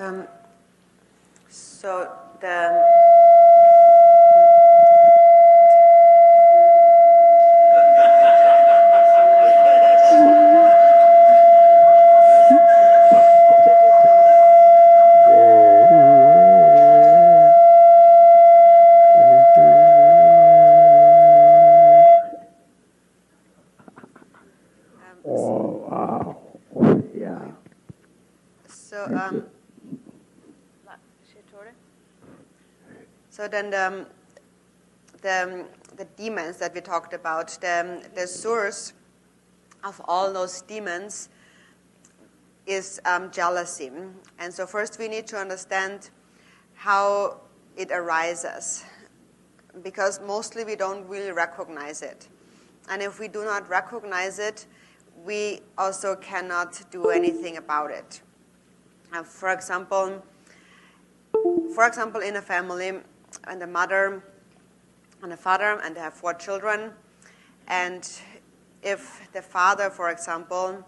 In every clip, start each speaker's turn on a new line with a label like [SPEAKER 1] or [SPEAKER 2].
[SPEAKER 1] So the So then the demons that we talked about, the source of all those demons is jealousy. And so first we need to understand how it arises, because mostly we don't really recognize it. And if we do not recognize it, we also cannot do anything about it. For example, in a family, and a mother and a father, and they have 4 children. And if the father, for example,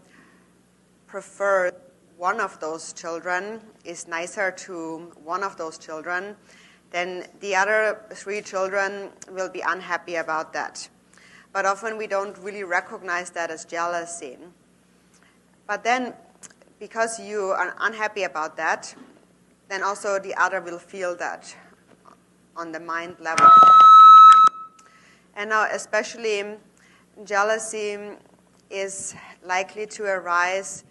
[SPEAKER 1] prefers one of those children, is nicer to one of those children, then the other 3 children will be unhappy about that. But often we don't really recognize that as jealousy. But then, because you are unhappy about that, then also the other will feel that on the mind level. And now especially jealousy is likely to arise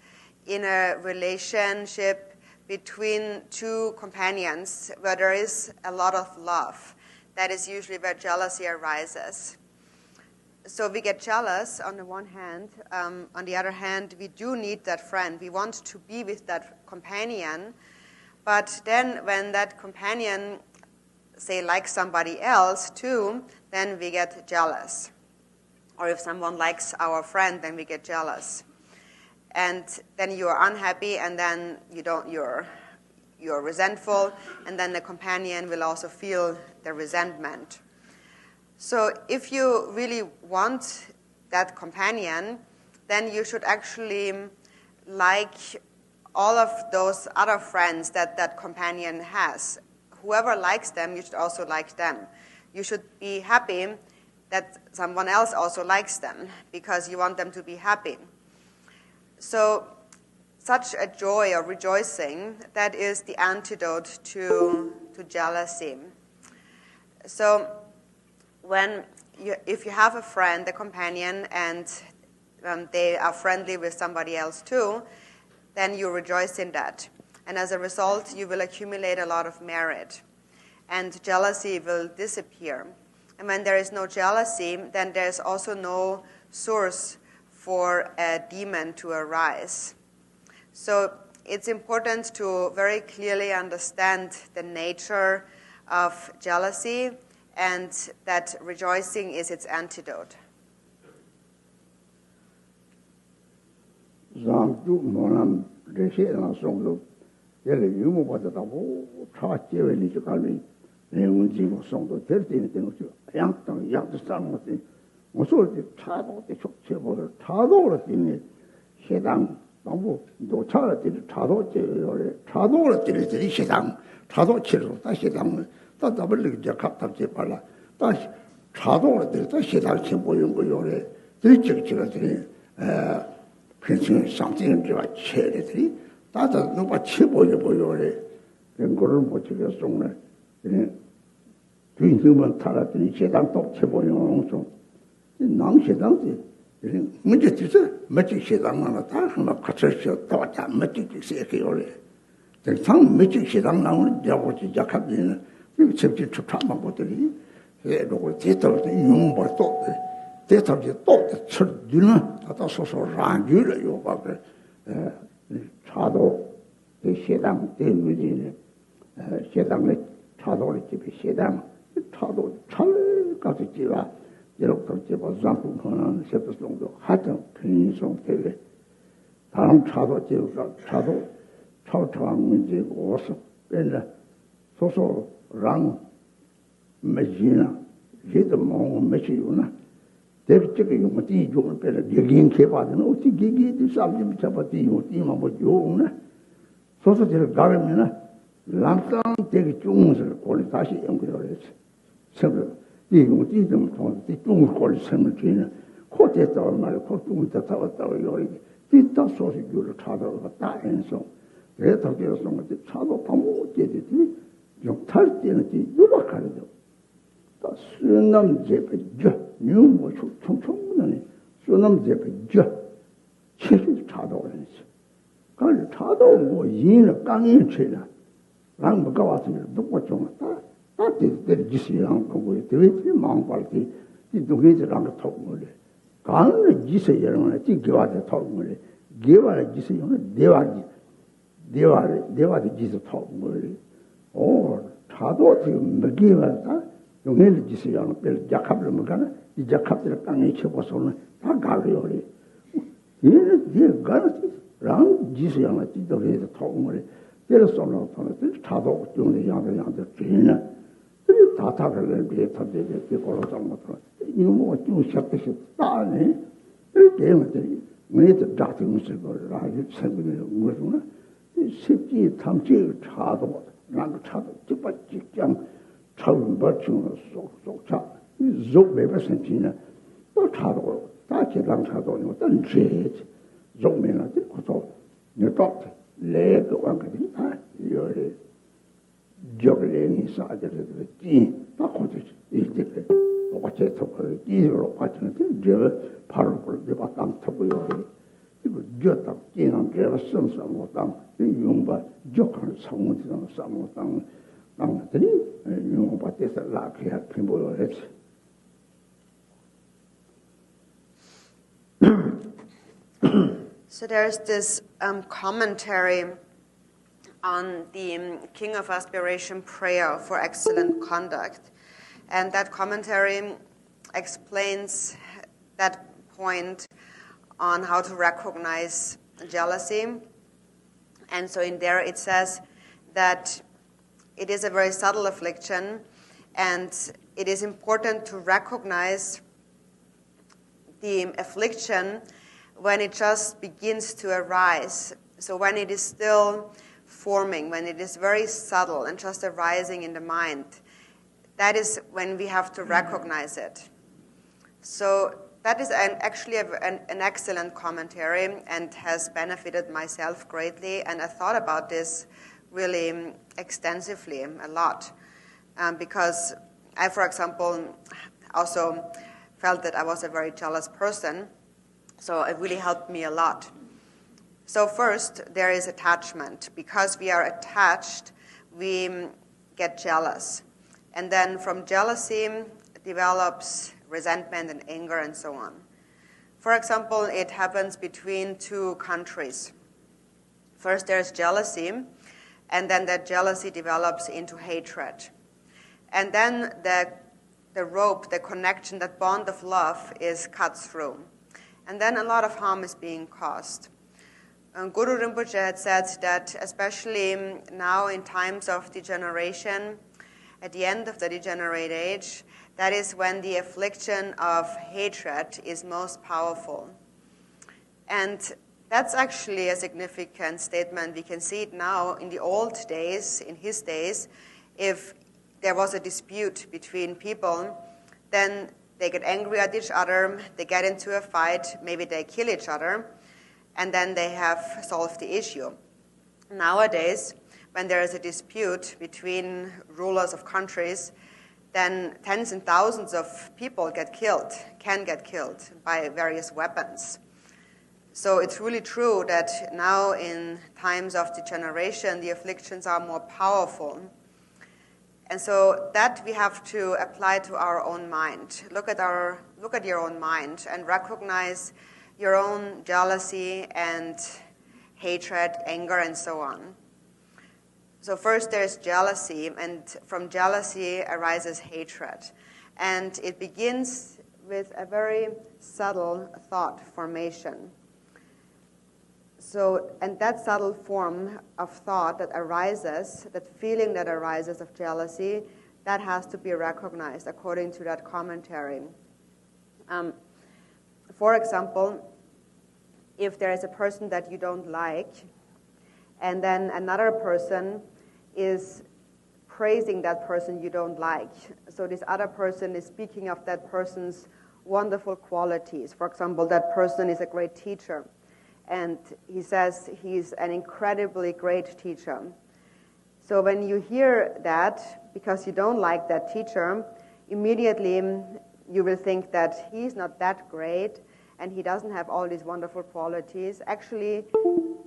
[SPEAKER 1] in a relationship between 2 companions where there is a lot of love. That is usually where jealousy arises. So we get jealous on the one hand. On the other hand, we do need that friend. We want to be with that companion. But then when that companion say like somebody else too, then we get jealous. Or if someone likes our friend, then we get jealous. And then you are unhappy, and then you're resentful, and then the companion will also feel the resentment. So if you really want that companion, then you should actually like all of those other friends that companion has. Whoever likes them, you should also like them. You should be happy that someone else also likes them because you want them to be happy. So such a joy or rejoicing, that is the antidote to jealousy. So if you have a friend, a companion, and they are friendly with somebody else too, then you rejoice in that. And as a result, you will accumulate a lot of merit. And jealousy will disappear. And when there is no jealousy, then there is also no source for a demon to arise. So it's important to very clearly understand the nature of jealousy and that rejoicing is its antidote.
[SPEAKER 2] 예를 유무 받았다고 차제외니 저갈미 내용은 지고 송도 될 때는 되는 거죠. 양도 싸는 것이 무슨 차도 때 촉체보를 차도로 뛰네 해당 너무 노차를 뛰는 차도제요래 차도로 뛰는 시당 차도 치료 다시 해당 또 더블 이제 갑답지 발라 다시 차도로 뛰는 시당 침보용 거요래 들이치기들이 pension something to a charity. That's a no but chiboy, and Guru Mochiga twin human Taratini, she don't talk chiboy also. Nang she don't. Magic is a magic she don't want to talk about Catricia thought that magic is a then some magic she don't know, there was a jacobin, you simply to talk about it. They don't get out the young but thought that of the thought that should do not, that also ran you about it. 차도 시당 대무지네 시당의 차도를 집에 시당 차도 철까지 지와 이렇게 집어 장군하는 세부송도 하던 편의성 대회 다음 차도 지우가 차도 차창문지 오서 맨날 소소랑 매지나 제도 뭐 매지우나 대비적인 용어들이 좀 배를 얘기인 개발은 어떻게 얘기도 삼지 잡아도 용어들만 뭐 용나 소소지를 가면 람땅 되게 중을 골이 다시 연구를 했지. 그래서 이거 좀 통해 중을 골이 sem을 주는 코테서 말 코중부터 타왔다고 요리 뒤다 소식을 찾아가 다 enso. 그래서 그래서 뭐 차도 방법 제대로 좀 탈때는 유박하죠. 다 수남 제배죠. 뉴뭐 총총문에 수남 제배죠. 체질 차도를 그 차도 뭐 이는 강인 체라. 랑부가 왔으면 누구 좀 다 되게 지시한 거고 되게 망발티 이 동네들랑 토고래. 강은 지시여는 지겨와서 토고래. 개와를 지시여는 대화를 지시 토고래. 차도 지금 먹이와서 동네를 지시여는 별 작업을 먹거나 이 작업들 강에 쳐봐서는 다 가려래. 얘는 가르치 랑 지시야나 지도에서 통을 때려서는 차도 중에 양도 주인은 이 다타를 비슷하게 되고서 못하고 이거 좀 시작해서 따네 이렇게 하면 우리도 다들 무슨 걸 아주 생각을 무슨 쉽지 탐지 차도 랑 차도 직장 차원 버충을 쏙쏙 차 좀매버 센티나 또 차도 다 계단 차도는 어떤 죄지 좀매나 그래서 내가 레그 왕거든 다 요리 저글링이 사들을 다 거기 이제 어째 저걸 이로 같은 저 바로 그걸 봤다 터고요. 이거 저다 지난 게라 섬섬 못담 이 용바 저걸 성문에서 삼못담 남들이 용바에서 라피아 pin보여 했지.
[SPEAKER 1] So there's this commentary on the King of Aspiration prayer for excellent conduct. And that commentary explains that point on how to recognize jealousy. And so in there it says that it is a very subtle affliction, and it is important to recognize the affliction when it just begins to arise. So when it is still forming, when it is very subtle and just arising in the mind, that is when we have to recognize it. So that is actually an excellent commentary and has benefited myself greatly. And I thought about this really extensively a lot because I, for example, also felt that I was a very jealous person. So it really helped me a lot. So first, there is attachment. Because we are attached, we get jealous. And then from jealousy develops resentment and anger and so on. For example, it happens between two countries. First, there's jealousy, and then that jealousy develops into hatred. And then the rope, the connection, that bond of love is cut through. And then a lot of harm is being caused. Guru Rinpoche had said that especially now in times of degeneration, at the end of the degenerate age, that is when the affliction of hatred is most powerful. And that's actually a significant statement. We can see it now in the old days, in his days. If there was a dispute between people, then they get angry at each other, they get into a fight, maybe they kill each other, and then they have solved the issue. Nowadays, when there is a dispute between rulers of countries, then tens and thousands of people can get killed by various weapons. So it's really true that now in times of degeneration, the afflictions are more powerful. And so that we have to apply to our own mind. Look at your own mind and recognize your own jealousy and hatred, anger, and so on. So first there's jealousy, and from jealousy arises hatred. And it begins with a very subtle thought formation. So, and that subtle form of thought that arises, that feeling that arises of jealousy, that has to be recognized according to that commentary. For example, if there is a person that you don't like, And then another person is praising that person you don't like. So this other person is speaking of that person's wonderful qualities. For example, that person is a great teacher. And he says he's an incredibly great teacher. So when you hear that, because you don't like that teacher, immediately you will think that he's not that great and he doesn't have all these wonderful qualities. Actually,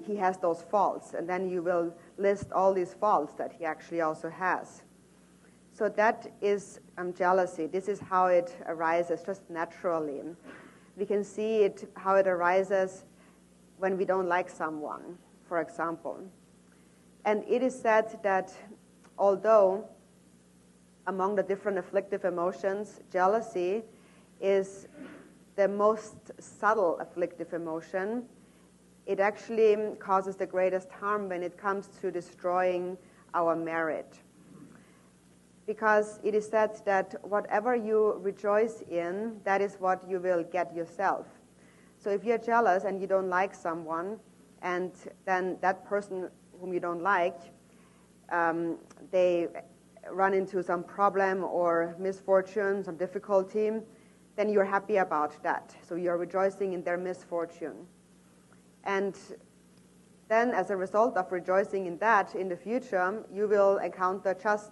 [SPEAKER 1] he has those faults. And then you will list all these faults that he actually also has. So that is jealousy. This is how it arises, just naturally. We can see it, how it arises when we don't like someone, for example. And it is said that although among the different afflictive emotions, jealousy is the most subtle afflictive emotion, it actually causes the greatest harm when it comes to destroying our merit. Because it is said that whatever you rejoice in, that is what you will get yourself. So if you're jealous and you don't like someone, and then that person whom you don't like, they run into some problem or misfortune, some difficulty, then you're happy about that. So you're rejoicing in their misfortune. And then as a result of rejoicing in that, in the future, you will encounter just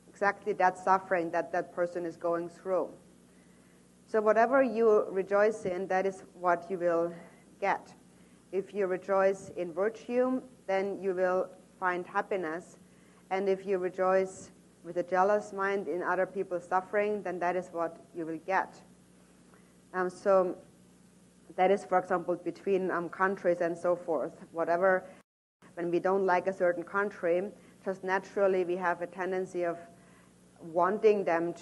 [SPEAKER 1] exactly that suffering that that person is going through. So whatever you rejoice in, that is what you will get. If you rejoice in virtue, then you will find happiness. And if you rejoice with a jealous mind in other people's suffering, then that is what you will get. So that is, for example, between countries and so forth. Whatever, when we don't like a certain country, just naturally we have a tendency of wanting them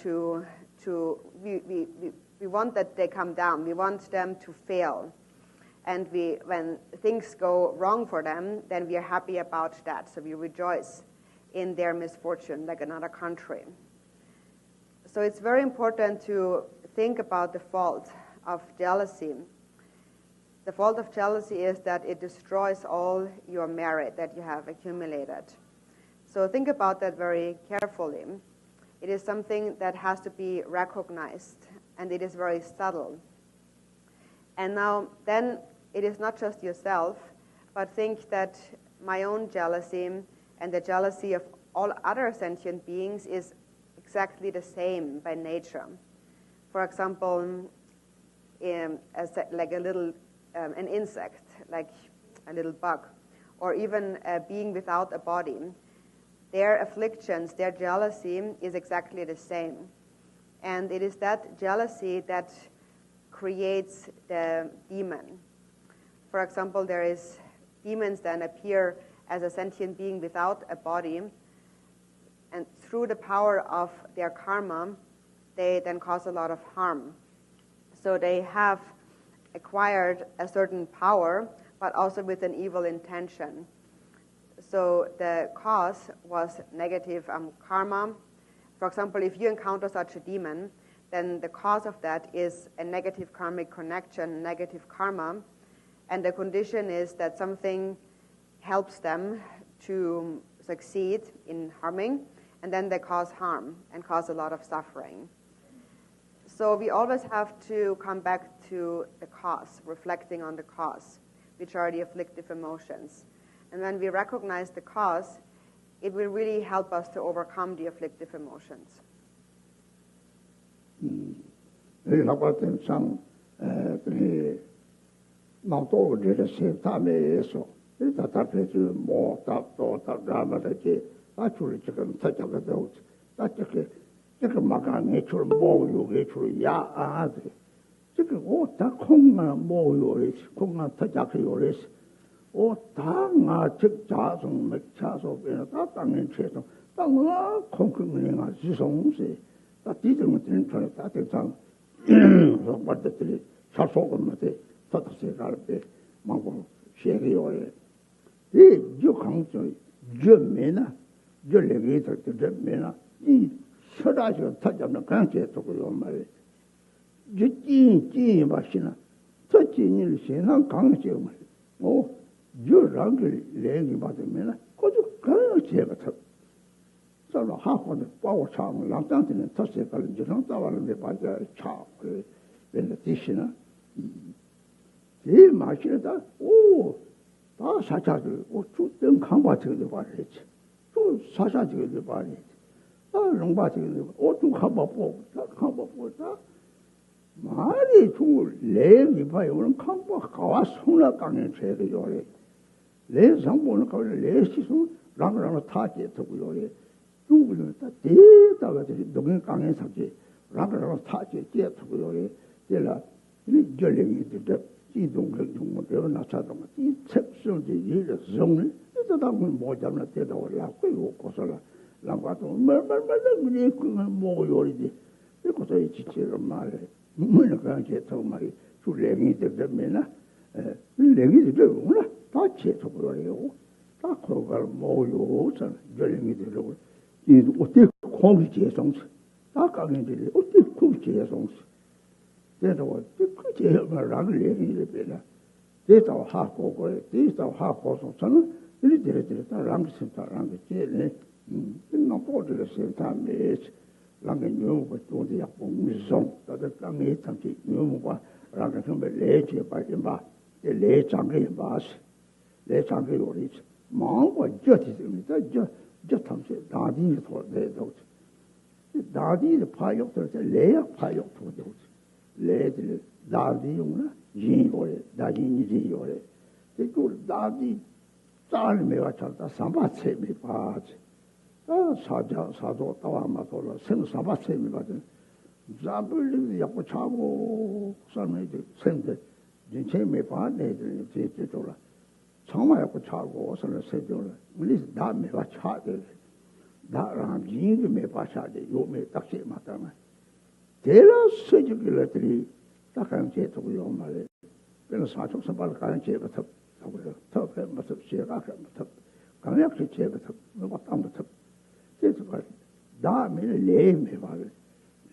[SPEAKER 1] we want that they come down. We want them to fail. And when things go wrong for them, then we are happy about that. So we rejoice in their misfortune, like another country. So it's very important to think about the fault of jealousy. The fault of jealousy is that it destroys all your merit that you have accumulated. So think about that very carefully. It is something that has to be recognized, and it is very subtle. And now, then, it is not just yourself, but think that my own jealousy and the jealousy of all other sentient beings is exactly the same by nature. For example, like an insect, like a little bug, or even a being without a body, their afflictions, their jealousy is exactly the same. And it is that jealousy that creates the demon. For example, there is demons that appear as a sentient being without a body, and through the power of their karma, they then cause a lot of harm. So they have acquired a certain power, but also with an evil intention. So the cause was negative karma. For example, if you encounter such a demon, then the cause of that is a negative karmic connection, negative karma, and the condition is that something helps them to succeed in harming, and then they cause harm and cause a lot of suffering. So we always have to come back to the cause, reflecting on the cause, which are the afflictive emotions. And when we recognize the cause, it will really help us to overcome the afflictive emotions.
[SPEAKER 2] 오 당아 직자성 맥차소 변화 다 땅에 최소 땅아 콩콩이가 지성세 다 뒤들면 되는 거야 다 대상 받들이 사소금한테 터터세 갈때 망고 쉐리오에 이 조강조 저메나 저레게서 저메나 이 서다죠 타잡는 관계 도고요 말이 저찐 마시나 저찐일 세상 강제 말 오 유랑을 내기 받으면 거기 가요 제가 참 저는 하고는 바고 참 랑장되는 탓에 저는 따와는 데 맞아 차 왠지 뜻이나 이 마시다 오다 사자들 주등 강바치게 말했지 또 사자지게 말했지 롱바치게 좀 강바보 다 말이 좀 내기 봐요 오늘 강바 가와 손나 강에 제가 요래 내 상보는 거를 내 시선 랑랑 타게 되고 요래 중국은 다 대다가 동행 강에 sab지 랑랑 타게 되고 요래 제가 이 결례이 되 이동을 좀 배워 나차도 이 책성지 일을 정을 이다다면 뭐잖아 되다 올라고 이거 고설라 랑과도 말말말 그게 뭐 요리지 이거서 이 지체를 말해 뭐는 그게 더 말이 줄랭이 되면은 랭이 되구나 다 제속으로요 다 거갈 뭐요 전 결랭이 되고 이 어때 공기 제성스 다 강인들이 어때 공기 제성스 그래서 그 제말을 랭이 되나 대다 하고 거에 대다 하고서 저는 이리 다 랑스다 랑게 제네 나 보드를 센터에 랑게 요거 또디 약봉 미송 다들 강에 참지 요거가 랑게 좀 레제 빠지 마 레장게 바스 레장게 요리 마음과 저티입니다 저 탐세 다디 소대도 다디의 파욕들 레야 파욕도 레들 다디용나 진고래 다디니 요래 그 다디 짤메가 찾다 삼바체미 바지 사도 따와마도로 생사바체미 바지 잡을리 약고 차고 삶에들 생들 진체미 바네들 제제도라 정말 약고 차고 선을 세도라 우리 다메가 차들 다랑 진이 메바샤데 요메 딱시 마타마 대라 세주길들이 딱한 제도요 말에 그래서 사족 선발 가는 제부터 하고요. 더 맞서 시가 맞서 강력히 제부터 뭐 땅부터 제수가 다음에 레메 말을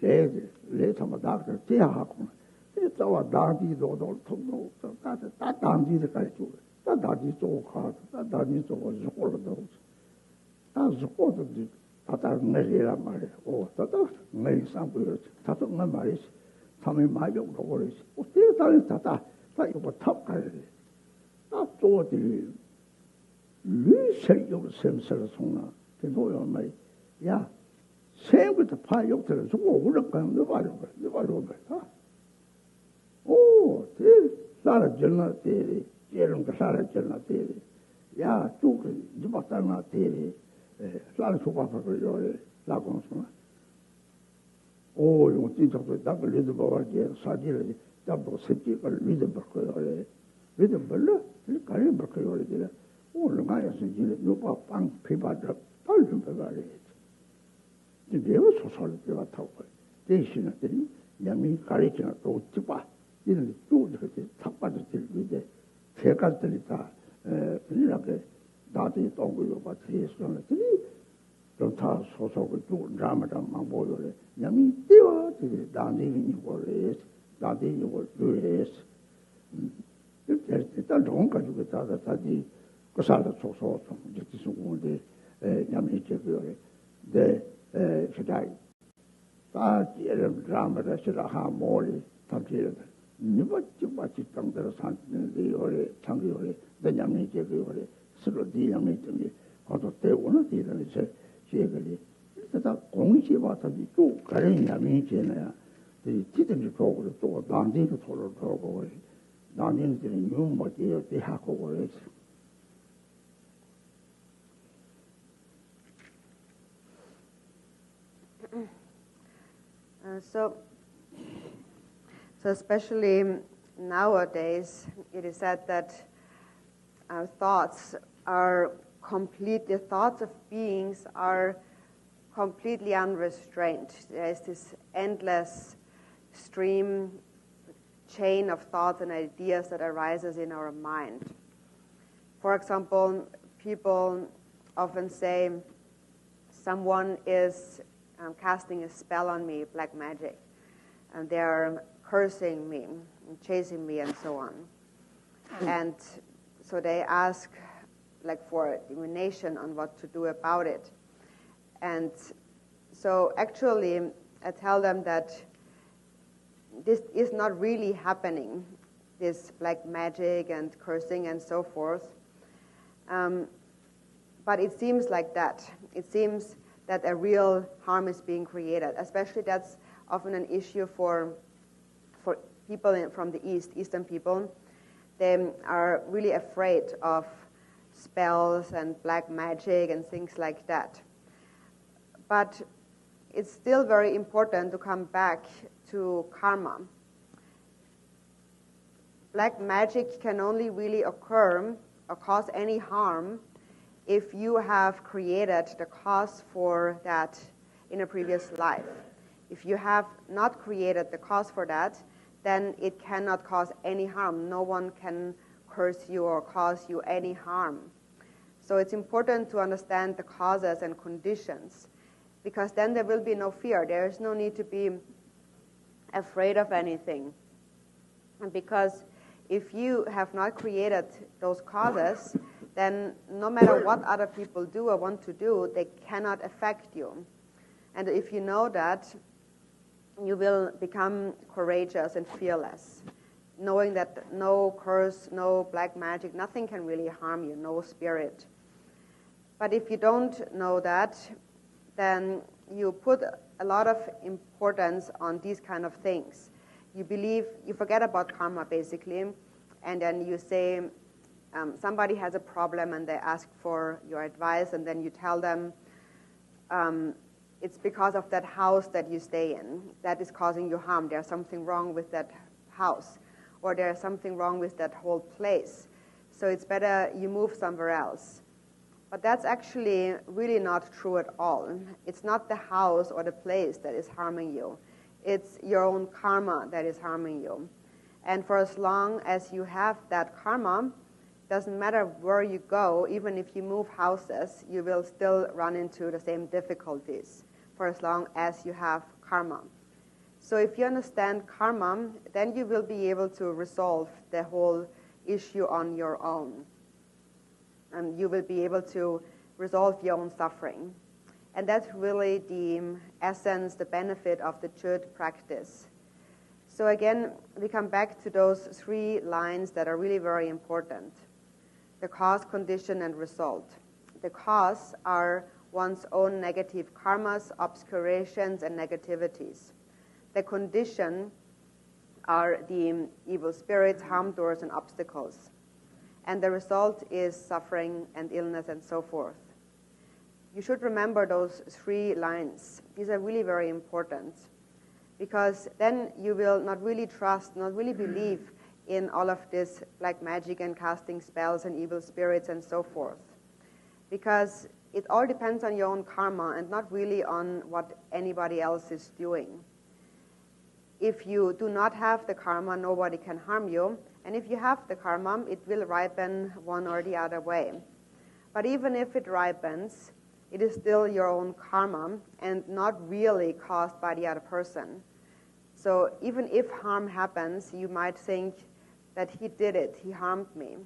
[SPEAKER 2] 레 정말 다그 대하고 이따와 다디도 통도 다 다디를 가지고 다 다디 쪽가 다 다디 쪽을 저걸로 다 저것도 다 내리라 말이야. 다다 내리 상부여 다도 말이지. 참이 많이 오고 그러지. 어떻게 다다 이거 탑 가야 돼. 다 또들이 리세요 semsel 송나. 그거요 말. 야, 생부터 파욕들 주고 올라가는 거 봐요. 봐. 오, 대 살아 전나 대. 예름 그 살아 전나 대. 야, 쭉 이봤다나 대. 살아 주고서 라고서. 오, 이거 진짜 답을 해도 봐야지. 사실은 답도 새끼를 믿어 볼 거예요. 믿어 볼래? 이 가리 볼 거예요. 이제 오늘 가야서 이제 누가 빵 피바다 빨리 배가래. 이제 소설 때가 타고 대신에 양미 가리키나 또 찍봐. 이런 또 이렇게 탁받을 이제 세가들이 다 이렇게 나한테 동굴로 봐 해서는 다 소속을 쭉 라마다만 보여래. 양이 띄워 나한테 이거를 나한테 이걸 그래서 일단 돈 가지고 다다다지 그 살다 소소 좀 이제 수고인데 양이 저거래. 네 그다이 다 이런 라마다 시라 하모리 탐지를 니버지 같이 땅들 산는데 요래 창기요래 내 양이 저거래 서로 네 양이 좀 거도 때우는 데는 이제 제거리 그다 공시 와서도 쭉 가는 양이 되나야 이 티든지 쪽으로 또 난디도 돌로 돌고 난디는 용 뭐지요 대하고 그래서
[SPEAKER 1] So especially nowadays, it is said that our thoughts are the thoughts of beings are completely unrestrained. There is this endless chain of thoughts and ideas that arises in our mind. For example, people often say, someone is casting a spell on me, black magic, and they are cursing me, and chasing me, and so on. And So they ask for divination on what to do about it. And so actually I tell them that this is not really happening, this black magic and cursing and so forth. But it seems like that. It seems that a real harm is being created. Especially that's often an issue for people from the Eastern people. They are really afraid of spells and black magic and things like that. But it's still very important to come back to karma. Black magic can only really occur or cause any harm if you have created the cause for that in a previous life. If you have not created the cause for that, then it cannot cause any harm. No one can curse you or cause you any harm. So it's important to understand the causes and conditions, because then there will be no fear. There is no need to be afraid of anything. And because if you have not created those causes, then no matter what other people do or want to do, they cannot affect you. And if you know that, you will become courageous and fearless, knowing that no curse, no black magic, nothing can really harm you, no spirit. But if you don't know that, then you put a lot of importance on these kind of things. You forget about karma basically, and then you say somebody has a problem and they ask for your advice, and then you tell them it's because of that house that you stay in that is causing you harm. There's something wrong with that house, or there's something wrong with that whole place. So it's better you move somewhere else. But that's actually really not true at all. It's not the house or the place that is harming you. It's your own karma that is harming you. And for as long as you have that karma, doesn't matter where you go, even if you move houses, you will still run into the same difficulties for as long as you have karma. So if you understand karma, then you will be able to resolve the whole issue on your own. And you will be able to resolve your own suffering. And that's really the essence, the benefit of the Chöd practice. So again, we come back to those 3 lines that are really very important. The cause, condition, and result. The cause are one's own negative karmas, obscurations, and negativities. The condition are the evil spirits, harm doers, and obstacles. And the result is suffering and illness and so forth. You should remember those 3 lines. These are really very important, because then you will not really trust, not really believe in all of this black magic and casting spells and evil spirits and so forth. Because it all depends on your own karma and not really on what anybody else is doing. If you do not have the karma, nobody can harm you. And if you have the karma, it will ripen one or the other way. But even if it ripens, it is still your own karma and not really caused by the other person. So even if harm happens, you might think that he did it, he harmed me.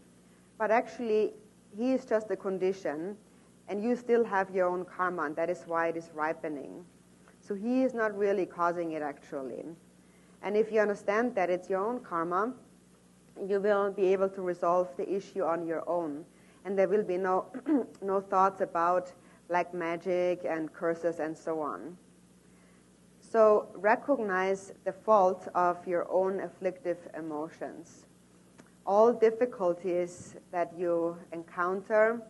[SPEAKER 1] But actually, he is just a condition, and you still have your own karma, and that is why it is ripening. So he is not really causing it, actually. And if you understand that it's your own karma, you will be able to resolve the issue on your own. And there will be no thoughts about black magic and curses and so on. So recognize the fault of your own afflictive emotions. All difficulties that you encounter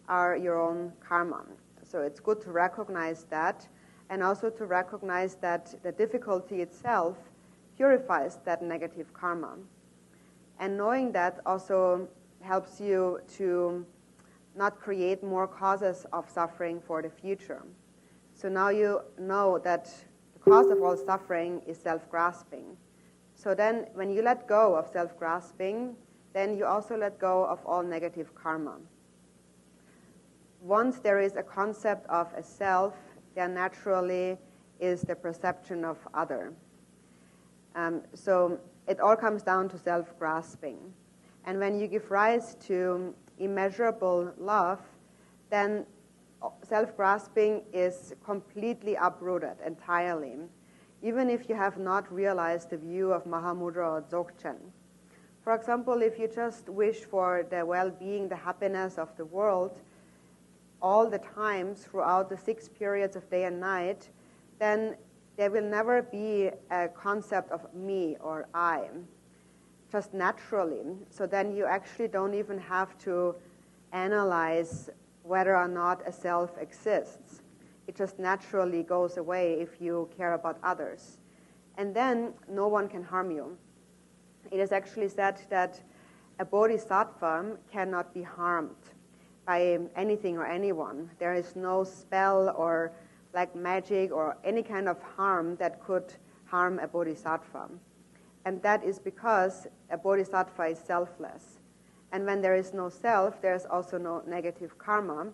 [SPEAKER 1] are your own karma. So it's good to recognize that, and also to recognize that the difficulty itself purifies that negative karma. And knowing that also helps you to not create more causes of suffering for the future. So now you know that the cause of all suffering is self-grasping. So then when you let go of self-grasping, then you also let go of all negative karma. Once there is a concept of a self, there naturally is the perception of other. So it all comes down to self-grasping. And when you give rise to immeasurable love, then self-grasping is completely uprooted entirely, even if you have not realized the view of Mahamudra or Dzogchen. For example, if you just wish for the well-being, the happiness of the world all the time throughout the 6 periods of day and night, then there will never be a concept of me or I, just naturally. So then you actually don't even have to analyze whether or not a self exists. It just naturally goes away if you care about others. And then no one can harm you. It is actually said that a bodhisattva cannot be harmed by anything or anyone. There is no spell or like magic or any kind of harm that could harm a bodhisattva. And that is because a bodhisattva is selfless. And when there is no self, there is also no negative karma,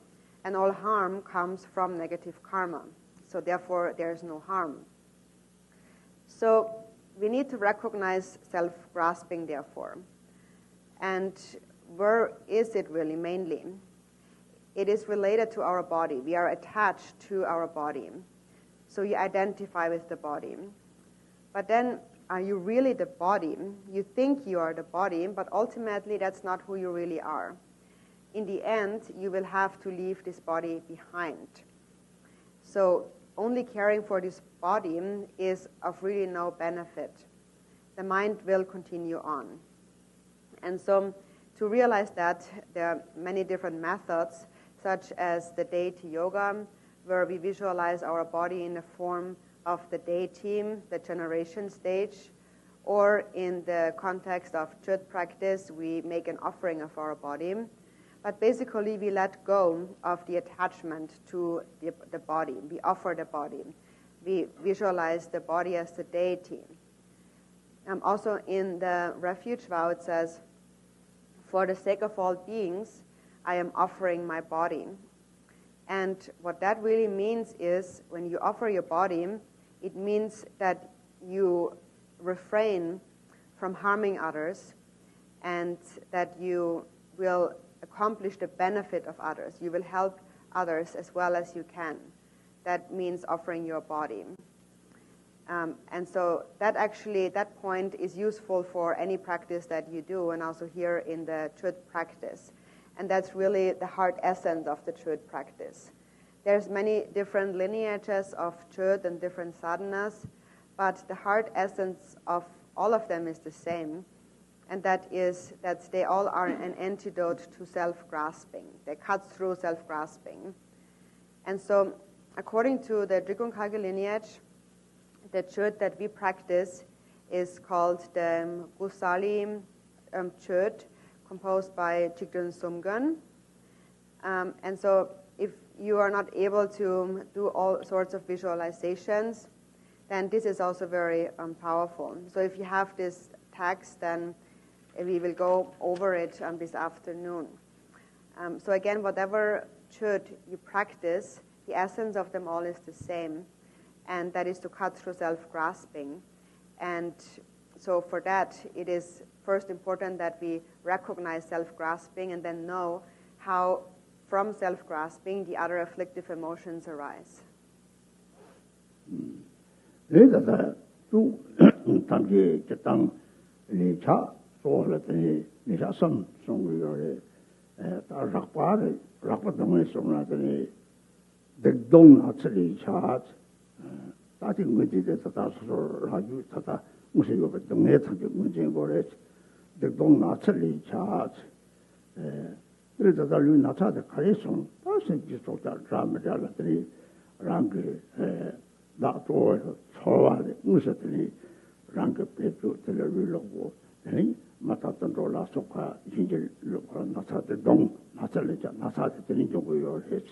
[SPEAKER 1] and all harm comes from negative karma. So therefore, there is no harm. So we need to recognize self-grasping, therefore. And where is it really mainly? It is related to our body. We are attached to our body. So you identify with the body. But then, are you really the body? You think you are the body, but ultimately that's not who you really are. In the end, you will have to leave this body behind. So only caring for this body is of really no benefit. The mind will continue on. And so to realize that, there are many different methods, such as the deity yoga, where we visualize our body in the form of the deity, the generation stage, or in the context of chud practice, we make an offering of our body. But basically, we let go of the attachment to the body. We offer the body. We visualize the body as the deity. Also in the refuge vow, it says, for the sake of all beings, I am offering my body. And what that really means is, when you offer your body, it means that you refrain from harming others, and that you will accomplish the benefit of others. You will help others as well as you can. That means offering your body. And so that point is useful for any practice that you do, and also here in the chud practice. And that's really the heart essence of the chud practice. There's many different lineages of chud and different sadhanas, but the heart essence of all of them is the same, and that is that they all are an antidote to self-grasping. They cut through self-grasping. And so, according to the Drikung Kagyu lineage, the chud that we practice is called the Gusali chud, composed by Chigdun Sumgun. And so if you are not able to do all sorts of visualizations, then this is also very powerful. So if you have this text, then we will go over it this afternoon. So again, whatever chud you practice, the essence of them all is the same, and that is to cut through self-grasping. And so for that, it is first important that we recognize self-grasping and then know how from self-grasping the other afflictive emotions arise.
[SPEAKER 2] Later, two Tangi Chetang Licha, so let me some your Rakpar, Rapatong, some the Dong actually charge. Starting with it, Raju Tata, Musio, but the net of the Munjin the Dong actually charge. There is a Lunata, the Carison, person just of that drama, Rank, that or Howard, Musatini, Rank Petro, Telerulo, Matatan Rola Soka, Ginger, Nata, the Dong, Natalita, Nata, the Ninjo, your heads.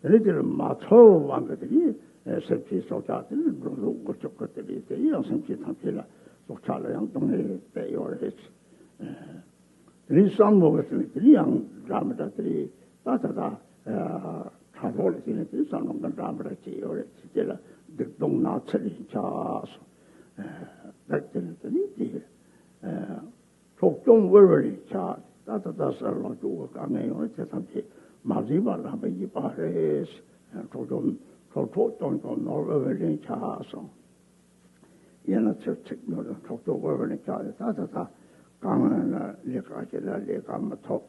[SPEAKER 2] The little Mato, one of the Sepsi Soka, the Bruno, Chocotri, the Eon Semsi Tantilla, Sochala, and Tony, pay your heads. There is some of the young dramatary, Tata, Catholic in it, some of the dramatary, or still the Dong Nazi Charles, that didn't need 족좀 월월이 자 따뜻하살로 주고 강해요. 세상에 마지막을 한번 이발해 족좀 족좀 월월이 자서 얘는 책책노를 족좀 월월이 자 따뜻하 강한 레가지라 레가마토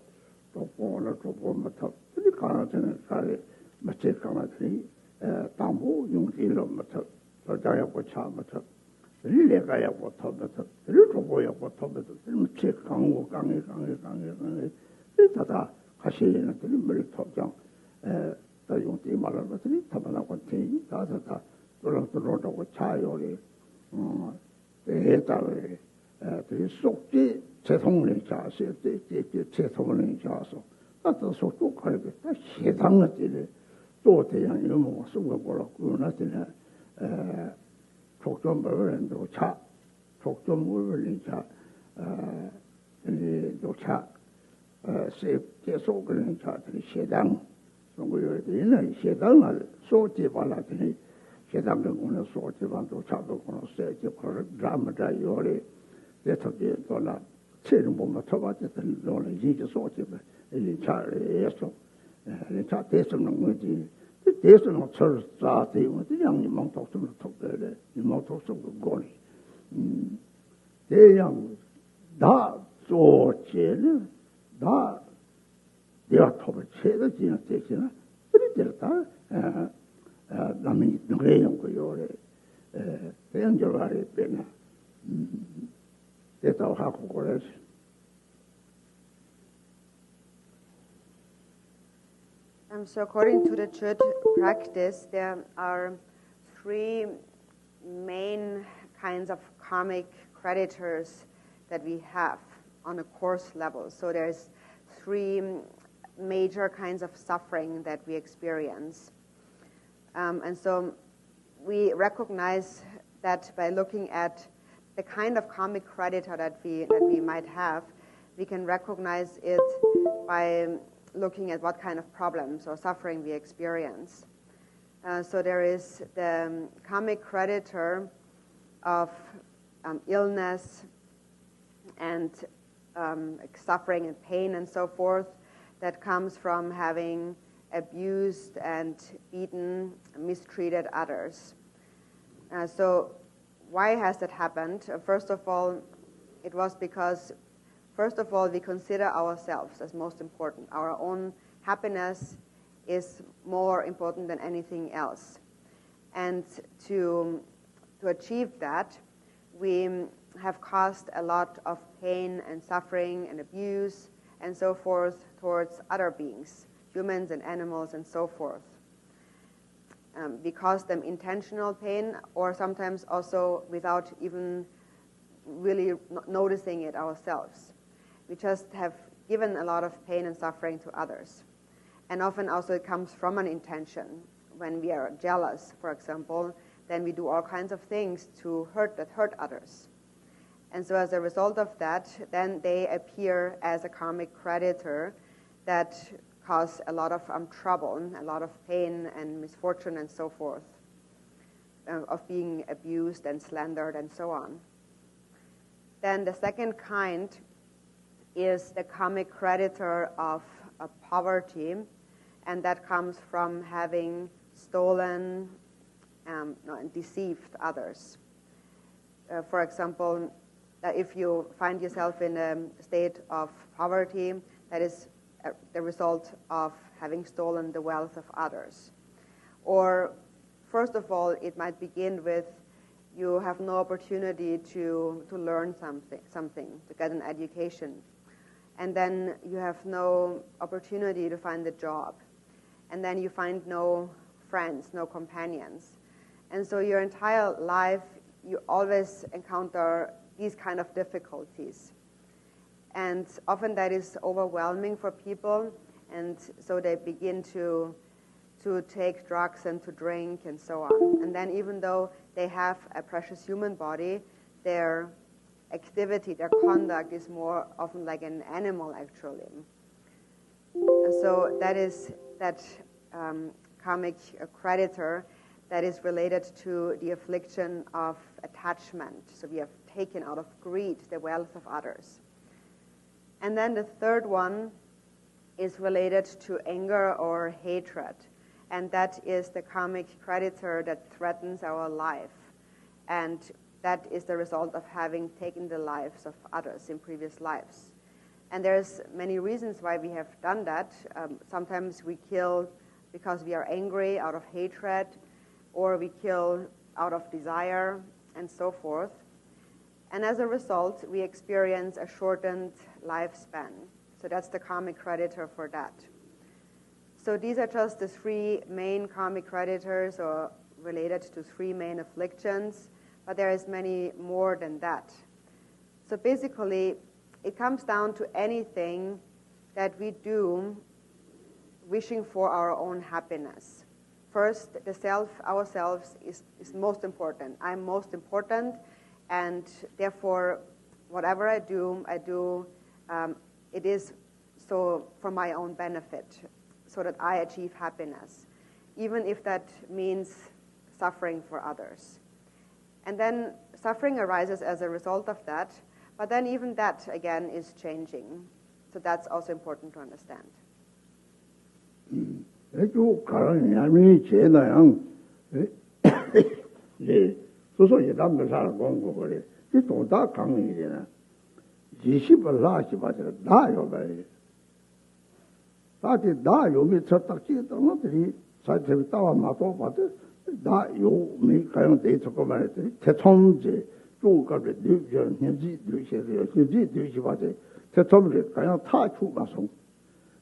[SPEAKER 2] 족보마토 이 강한테는 가리 마치 강한테니 담보 용기로 마토 저자야고 차마토 리레가야고 토마토 리로보야고 토마토 마치 강고 강에 다다 가시는 들이 머리 토장 다 용기 말을 것들이 타바나고 티 다다다 돌아돌아고 차요리 대다에 그 속지 재통을 자세 재통을 자서 나도 속도 가르게 다 세상을 찌를 또 대양 이모 쓰고 보라고 나한테 족좀 버는도 차 족좀 물을 차 차 계속 그런 차들이 세상 정부에는 세상을 소지 발라더니 세상을 오늘 소지 반도 차도 오늘 세지 그런 드라마다 요리 대토게 돌아 체는 뭐 쳐봤던 노래 이제 소지 이 차에서 차 대서는 거지 대서는 철사 되고 양님만 독점을 톡တယ်이모 독점을 거니 대양 다 소체는 다 내가 톱을 채도 지나 되시나 그랬다 남이 누구예요 그요래 대양절 아래 빼나 대다고 하고 그래서
[SPEAKER 1] So according to the church practice, there are three main kinds of karmic creditors that we have on a course level. So there's three major kinds of suffering that we experience. And so we recognize that by looking at the kind of karmic creditor that we might have, we can recognize it by looking at what kind of problems or suffering we experience. So there is the karmic creditor of illness and suffering and pain and so forth that comes from having abused and beaten, mistreated others. So why has that happened? First of all, it was because we consider ourselves as most important. Our own happiness is more important than anything else. And to achieve that, we have caused a lot of pain and suffering and abuse and so forth towards other beings, humans and animals and so forth. We cause them intentional pain or sometimes also without even really noticing it ourselves. We just have given a lot of pain and suffering to others. And often also it comes from an intention. When we are jealous, for example, then we do all kinds of things to hurt others. And so as a result of that, then they appear as a karmic creditor that cause a lot of trouble, a lot of pain and misfortune and so forth, of being abused and slandered and so on. Then the second kind is the karmic creditor of poverty, and that comes from having stolen and deceived others. For example, if you find yourself in a state of poverty, that is the result of having stolen the wealth of others. Or, first of all, it might begin with you have no opportunity to learn something, to get an education. And then you have no opportunity to find a job. And then you find no friends, no companions. And so your entire life, you always encounter these kind of difficulties. And often that is overwhelming for people, and so they begin to take drugs and to drink and so on. And then even though they have a precious human body, their activity, their conduct is more often like an animal, actually. And so that is that karmic creditor that is related to the affliction of attachment. So we have taken out of greed the wealth of others. And then the third one is related to anger or hatred. And that is the karmic creditor that threatens our life. And that is the result of having taken the lives of others in previous lives. And there's many reasons why we have done that. Sometimes we kill because we are angry out of hatred, or we kill out of desire, and so forth. And as a result, we experience a shortened lifespan. So that's the karmic creditor for that. So these are just the three main karmic creditors, or related to three main afflictions, but there is many more than that. So basically, it comes down to anything that we do wishing for our own happiness. First, the self, ourselves, is most important. I'm most important, and therefore, whatever I do, it is so for my own benefit, so that I achieve happiness, even if that means suffering for others. And then suffering arises as a result of that, but then even that, again, is changing. So that's also important to understand.
[SPEAKER 2] 쭉 가는 야미 제나양 네 소소히 담을 사람 공부 그래 이 도다 강이잖아 20을 라시 받으라 나요 말이 다들 나 요미 쳤다 지던 것들이 사실 따와 맞고 받을 나 요미 가용 데이터 거 말했더니 대통제 쪽가를 뉴전 현지 뉴시를 현지 뉴시 받을 대통을 가용 타 추가송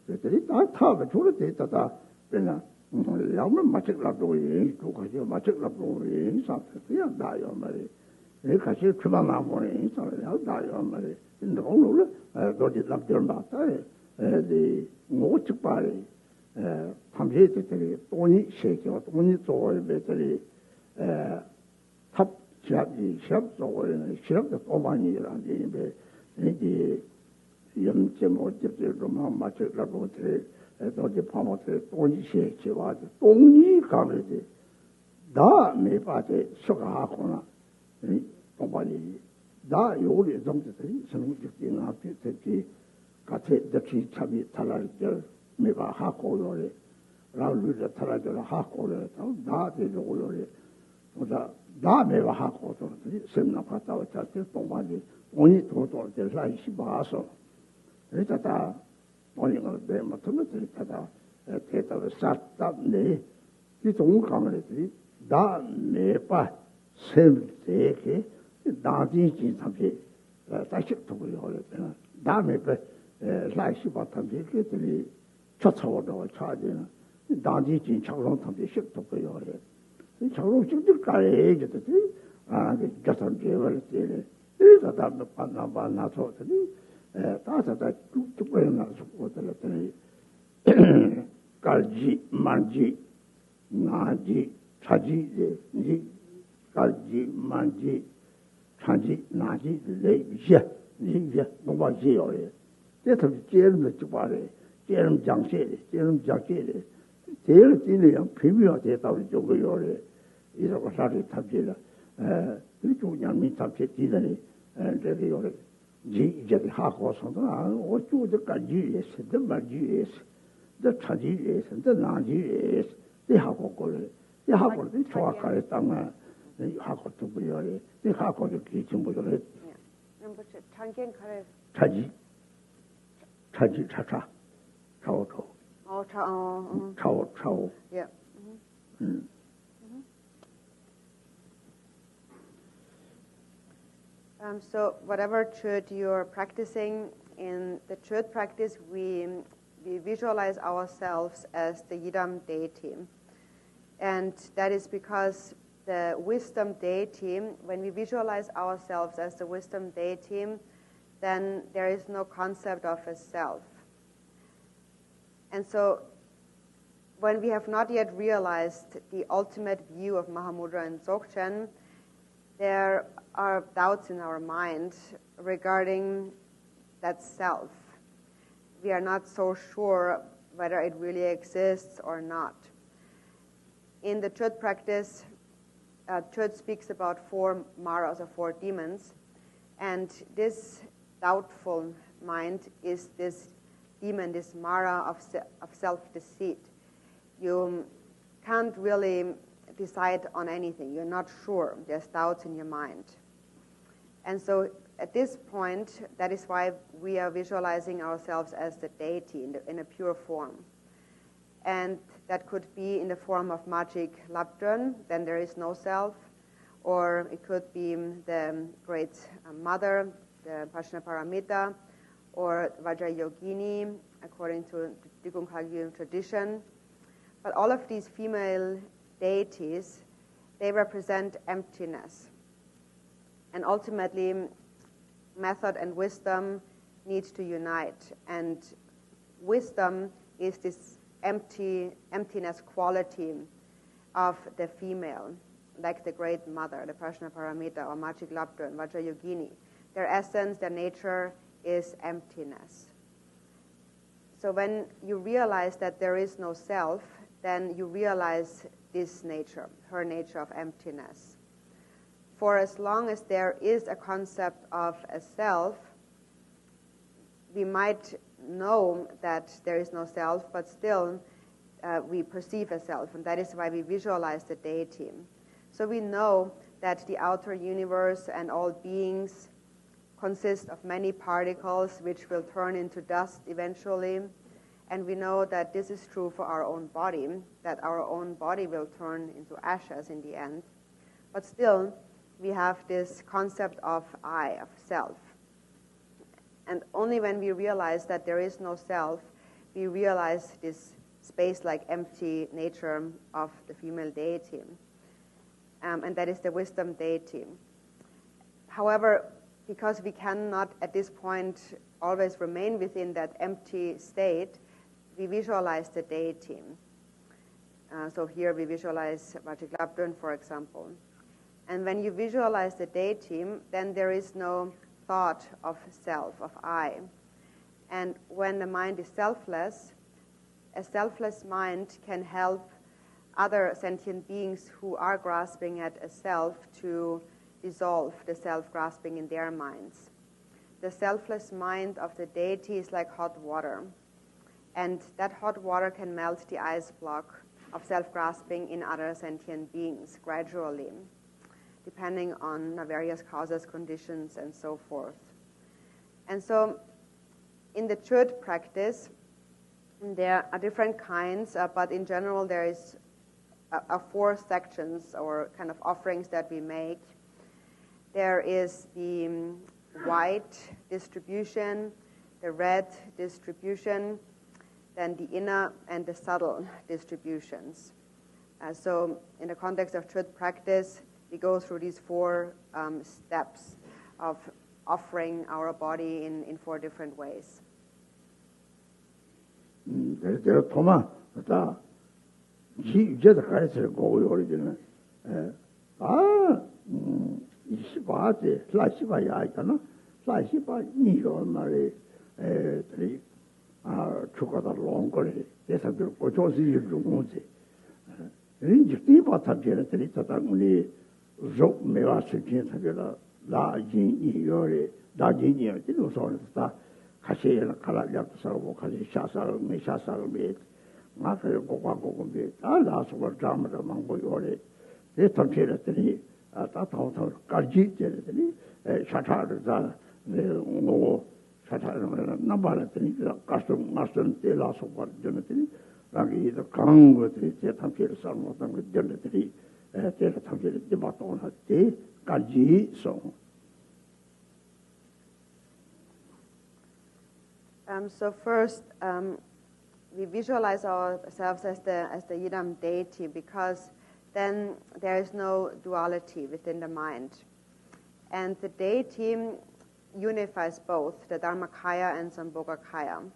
[SPEAKER 2] 그랬더니 다 타가 주로 데이터다 그러나 양을 맞추려고 이쪽까지 맞추려고 인사했어요. 나요 말이. 내 같이 그만 나보니 인사를 나요 말이. 근데 오늘 도지 남들 맞다. 에 뭐측발이 탐지들이 돈이 세겨 돈이 좋을 배들이 탑 지압이 시합 좋을 시합도 또 많이 일하는데 이제 염제 못집들로만 맞추려고 돼. 도지 파모트 돈이 세지와 돈이 가면서 나 매바데 쇼가하거나 동반이 나 요리 정도들이 성직인 앞에 특히 같이 같이 참이 탈랄들 매바 하고요래 라울을 탈랄들 하고요래 나한테 요래 보다 나 매바 하고도 semna 갔다 왔다 동반이 돈이 도도들 라이시 봐서 그랬다 오늘 내 맡으면 되겠다. 대답을 쌌다네. 이 동감을들이 나 매바 셈세게 나디지 삼피 다시 두고요. 그러나 나 매바 라이시 바탕에 그들이 쫓아오고 차지는 나디지 차로 삼피 식도고요. 이 차로 식들까지 얘기들이 그 저선 제월 때에 그래서 다음에 만나서더니 다다 tukuna supotele kalji manji naji chaji ji kalji manji chaji naji leje leje 뭐가 지요래这제름 주바래 제름 장세래 제름 장세래 제일 진리야 비밀하게 다를 적어요래 이러고 살이 탑지라 이쪽 양미 탑지 뒤다니 저기요래 이제 하고서도 어쩌고저까지 했어, 말지 했어, 저 차지 했어, 저 나지 했어, 이 하고 거를, 이 하고를 정확하게 땅에 하고 두고요, 이 하고를 기침부를
[SPEAKER 1] 장견 가래.
[SPEAKER 2] 차지 차차, 차오. 차오.
[SPEAKER 1] Yeah. So whatever chöd you're practicing, in the chöd practice, we visualize ourselves as the Yidam deity. And that is because the wisdom deity, when we visualize ourselves as the wisdom deity, then there is no concept of a self. And so when we have not yet realized the ultimate view of Mahamudra and Dzogchen, there are doubts in our mind regarding that self. We are not so sure whether it really exists or not. In the Chöd practice, Chöd speaks about 4 maras or 4 demons, and this doubtful mind is this demon, this Mara of self-deceit. You can't really decide on anything. You're not sure. There's doubts in your mind. And so at this point, that is why we are visualizing ourselves as the deity in a pure form. And that could be in the form of magic Labdrön, then there is no self, or it could be the great mother, the Prajnaparamita, or Vajrayogini, according to the Digung Kagyu tradition. But all of these female deities, they represent emptiness. And ultimately, method and wisdom need to unite. And wisdom is this emptiness quality of the female, like the great mother, the Prajnaparamita, or Magic Labdrön, Vajrayogini. Their essence, their nature is emptiness. So when you realize that there is no self, then you realize this nature, her nature of emptiness. For as long as there is a concept of a self, we might know that there is no self, but still we perceive a self, and that is why we visualize the deity. So we know that the outer universe and all beings consist of many particles which will turn into dust eventually, and we know that this is true for our own body, that our own body will turn into ashes in the end. But still, we have this concept of I, of self. And only when we realize that there is no self, we realize this space-like empty nature of the female deity. And that is the wisdom deity. However, because we cannot at this point always remain within that empty state, we visualize the deity. So here we visualize Magic Labdrön, for example. And when you visualize the deity, then there is no thought of self, of I. And when the mind is selfless, a selfless mind can help other sentient beings who are grasping at a self to dissolve the self-grasping in their minds. The selfless mind of the deity is like hot water. And that hot water can melt the ice block of self-grasping in other sentient beings gradually, depending on various causes, conditions, and so forth. And so in the Chöd practice, there are different kinds, but in general there is 4 sections or kind of offerings that we make. There is the white distribution, the red distribution, then the inner and the subtle distributions. So in the context of Chöd practice, we go through these 4 steps of offering our body in 4 different ways.
[SPEAKER 2] 그래서 도마 다 이제도 가르쳐 고요 우리는 이시바지 라시바야 있잖아 라시바 니로 말에 들이 추가다 롱거리 대사들 고조시 중고지 인지 디바타지를 들이다 우리 조 메와스진 사별라 라진 이요리 라진이요 지도서다 가시에는 칼라리아도 사고 가시 샤사를 메 마크를 고고고고비 알라서버 잠을 망고 요리 대통체들이 다타오타 가지들이 샤타르자 뭐 샤타르는 나발들이 가슴 마선 때라서 버전들이 라기도 강고들이 대통체를 살못한 것들이 대통체를 디바토나 때 가지소.
[SPEAKER 1] So first, we visualize ourselves as the Yidam deity, because then there is no duality within the mind. And the deity unifies both, the Dharmakaya and Sambhogakaya.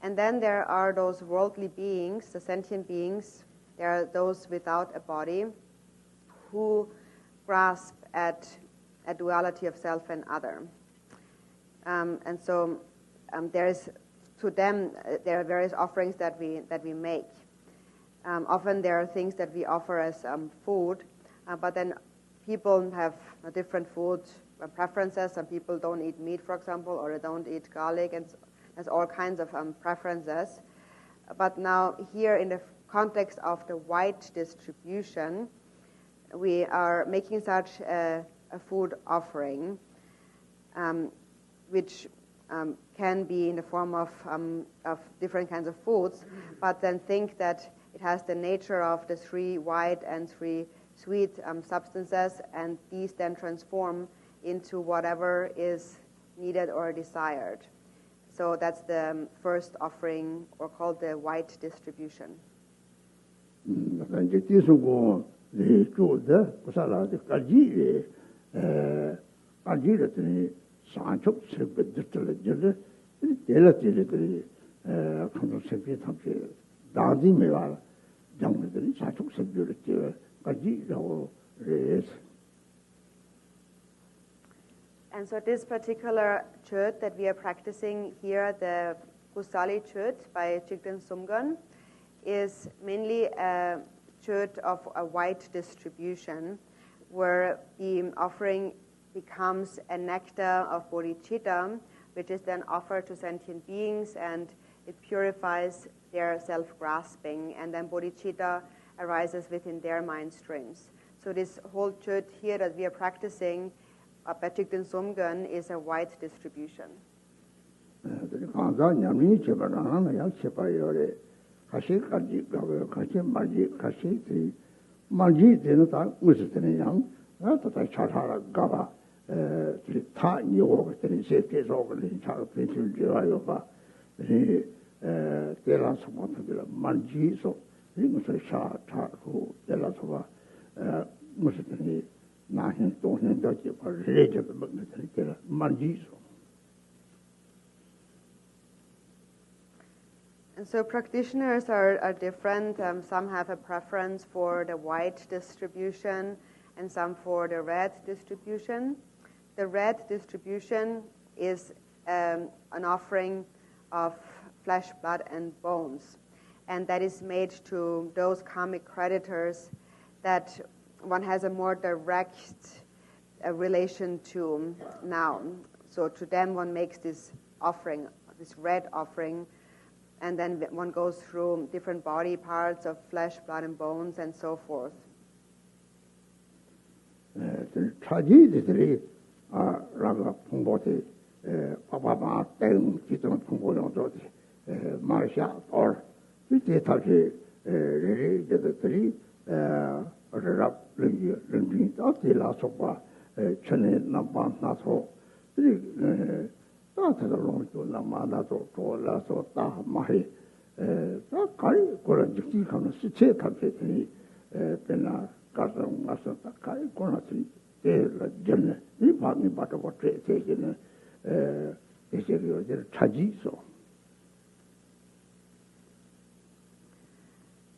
[SPEAKER 1] And then there are those worldly beings, the sentient beings, there are those without a body who grasp at a duality of self and other. And so there is, to them, there are various offerings that we make. Often there are things that we offer as food, but then people have a different food preferences. Some people don't eat meat, for example, or they don't eat garlic, and there's all kinds of preferences. But now here in the context of the white distribution, we are making such a food offering, which can be in the form of different kinds of foods, but then think that it has the nature of the 3 white and 3 sweet substances, and these then transform into whatever is needed or desired. So that's the first offering, or called the white distribution. And so this particular chut that we are practicing here, the Kusali chut by Chigden Sumgon, is mainly a chut of a white distribution, where the offering becomes a nectar of bodhicitta, which is then offered to sentient beings, and it purifies their self-grasping, and then bodhicitta arises within their mind streams. So this whole chut here that we are practicing by Chigden Sumgon is a white distribution. And so practitioners are different. Some have a preference for the white distribution, and some for the red distribution. The red distribution is an offering of flesh, blood, and bones, and that is made to those karmic creditors that one has a more direct relation to now. So to them one makes this offering, this red offering, and then one goes through different body parts of flesh, blood, and bones, and so forth.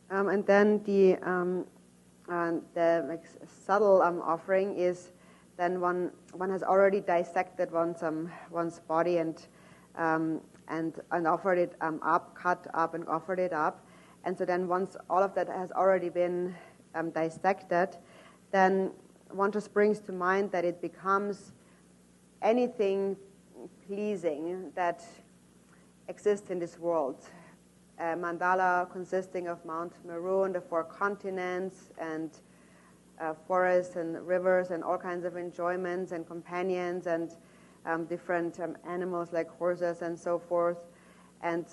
[SPEAKER 1] And then the subtle offering is then one has already dissected one's body and offered it up, cut up and offered it up, and so then once all of that has already been dissected, then one just brings to mind that it becomes anything pleasing that exists in this world. A mandala consisting of Mount Meru and the 4 continents, and forests and rivers and all kinds of enjoyments and companions and different animals like horses and so forth. And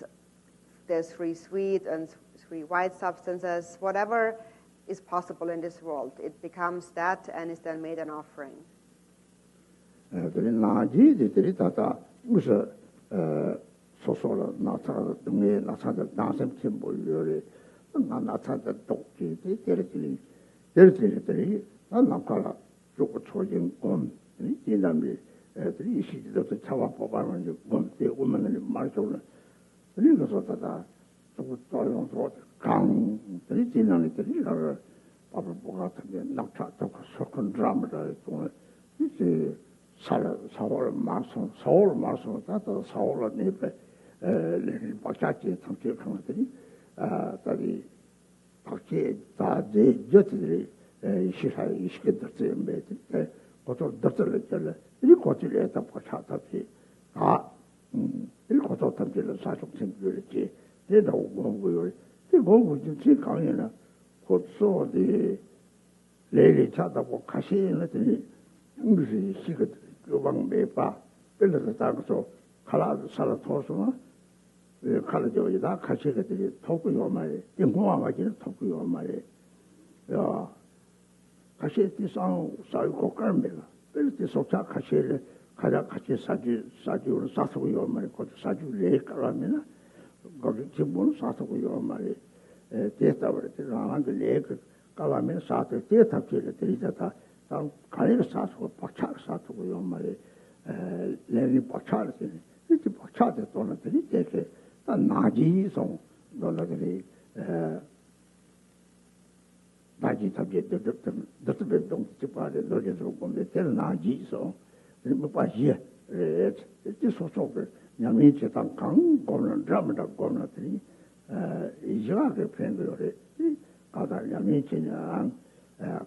[SPEAKER 1] there's 3 sweet and 3 white substances. Whatever is possible in this world, it becomes that and is then made an offering.
[SPEAKER 2] 이 고치를 다 보차다피 이 고쳐 탐지를 사족 생기지 대도 공부요 이 공부 좀 강연은 곧소디 레리 찾아고 가시는 애들이 무슨 시가 그방 매봐 그래서 다가서 칼라도 살아 토스나 칼라ጆ이다 가시게들이 토고요 말이 인공화마기는 토고요 말이 야 가시티 싸우고 깔매가 그래서 속자 가시를 가자 같이 사주로 사서고요 말이 곧 사주를 깔라면 거기 기본 사서고요 말이 대답을 들어가는 그 깔라면 사서 대답을 드리자다 당 가리를 사서고 박차를 사서고요 말이 레니 박차를 이렇게 박차를 돈들이 되게 다 나지송 너네들이 나지 답게 더더더 집안에 너희들 보면 될 나지송 뭐 봐지 이제 소속을 냐면 제단 강 거는 잡다 거는들이 이제가 팬들이 가다 냐면 그냥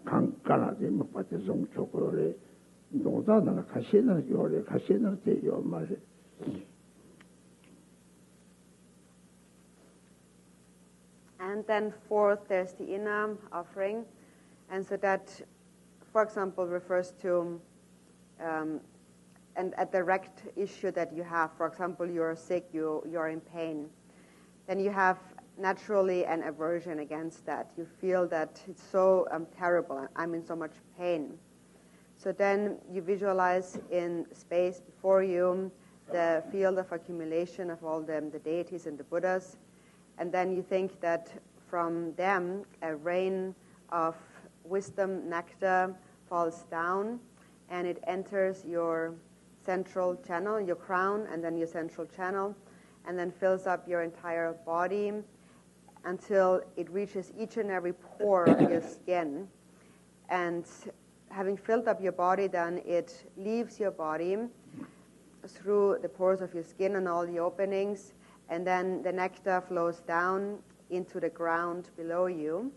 [SPEAKER 2] 강가라지 뭐 빠져 좀 초콜릿 노다나 가시는 요래 가시는 때요 말이
[SPEAKER 1] And then fourth, there's the inner offering. And so that, for example, refers to a direct issue that you have. For example, you're sick, you're in pain. Then you have naturally an aversion against that. You feel that it's so terrible, I'm in so much pain. So then you visualize in space before you the field of accumulation of all the deities and the Buddhas. And then you think that from them a rain of wisdom nectar falls down and it enters your central channel, your crown, and then your central channel, and then fills up your entire body until it reaches each and every pore of your skin. And having filled up your body, then it leaves your body through the pores of your skin and all the openings, and then the nectar flows down into the ground below you.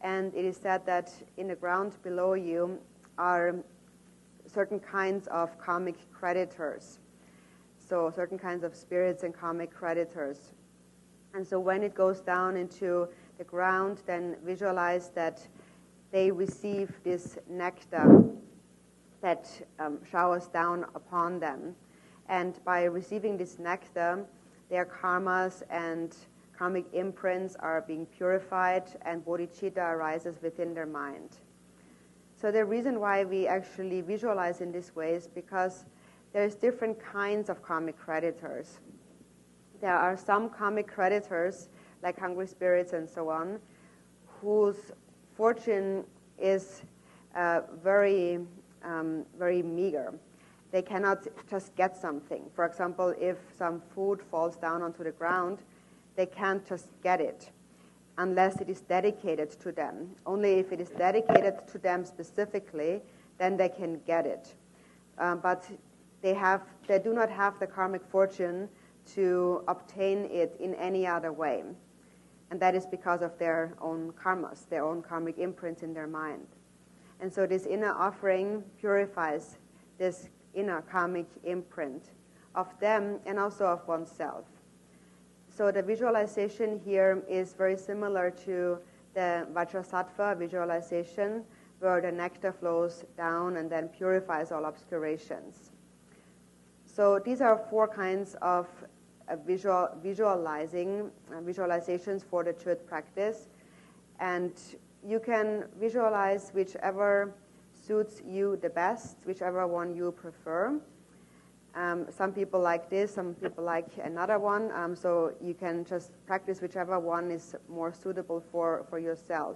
[SPEAKER 1] And it is said that in the ground below you are certain kinds of karmic creditors. So certain kinds of spirits and karmic creditors. And so when it goes down into the ground, then visualize that they receive this nectar that showers down upon them. And by receiving this nectar, their karmas and karmic imprints are being purified and bodhicitta arises within their mind. So the reason why we actually visualize in this way is because there's different kinds of karmic creditors. There are some karmic creditors, like hungry spirits and so on, whose fortune is very meager. They cannot just get something. For example, if some food falls down onto the ground, they can't just get it unless it is dedicated to them. Only if it is dedicated to them specifically, then they can get it. But they do not have the karmic fortune to obtain it in any other way. And that is because of their own karmas, their own karmic imprints in their mind. And so this inner offering purifies this inner karmic imprint of them and also of oneself. So the visualization here is very similar to the Vajrasattva visualization, where the nectar flows down and then purifies all obscurations. So these are four kinds of visualizations for the truth practice, and you can visualize whichever suits you the best, whichever one you prefer. Some people like this, some people like another one, so you can just practice whichever one is more suitable for yourself.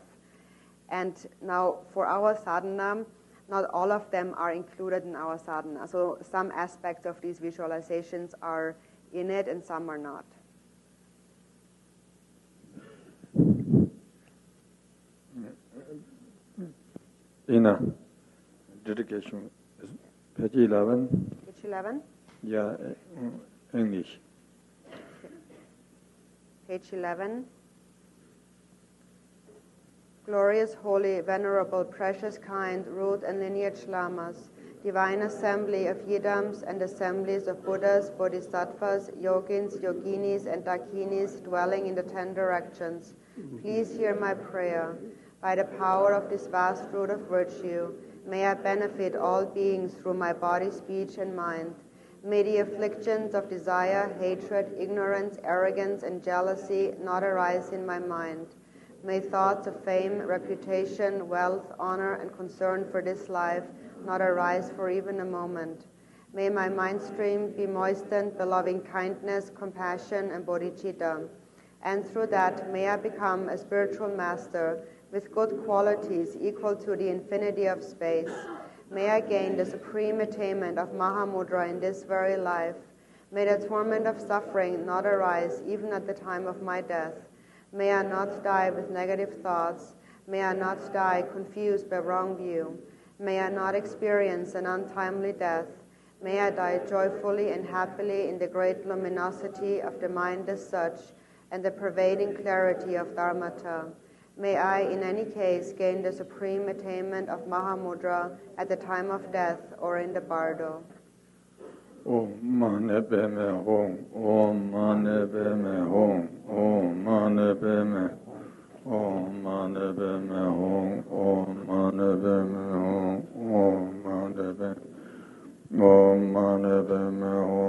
[SPEAKER 1] And now for our sadhana, not all of them are included in our sadhana. So some aspects of these visualizations are in it and some are not.
[SPEAKER 3] Inner dedication is page 11.
[SPEAKER 1] Page 11?
[SPEAKER 3] Yeah, English.
[SPEAKER 1] Page 11. Glorious, holy, venerable, precious, kind, root and lineage lamas, divine assembly of Yidams and assemblies of Buddhas, Bodhisattvas, Yogins, Yoginis, and Dakinis dwelling in the 10 directions, please hear my prayer. By the power of this vast root of virtue, may I benefit all beings through my body, speech, and mind. May the afflictions of desire, hatred, ignorance, arrogance, and jealousy not arise in my mind. May thoughts of fame, reputation, wealth, honor, and concern for this life not arise for even a moment. May my mind stream be moistened by loving kindness, compassion, and bodhicitta. And through that, may I become a spiritual master with good qualities equal to the infinity of space. May I gain the supreme attainment of Mahamudra in this very life. May the torment of suffering not arise even at the time of my death. May I not die with negative thoughts. May I not die confused by wrong view. May I not experience an untimely death. May I die joyfully and happily in the great luminosity of the mind as such and the pervading clarity of Dharmata. May I, in any case, gain the supreme attainment of Mahamudra at the time of death or in the bardo.
[SPEAKER 3] Om Mane Beme Hong, Om Mane Beme Hong, Om Mane Beme, Om Mane Beme Hong, Om Mane Beme Hong, Om Mane Beme, Om Mane Beme Hong.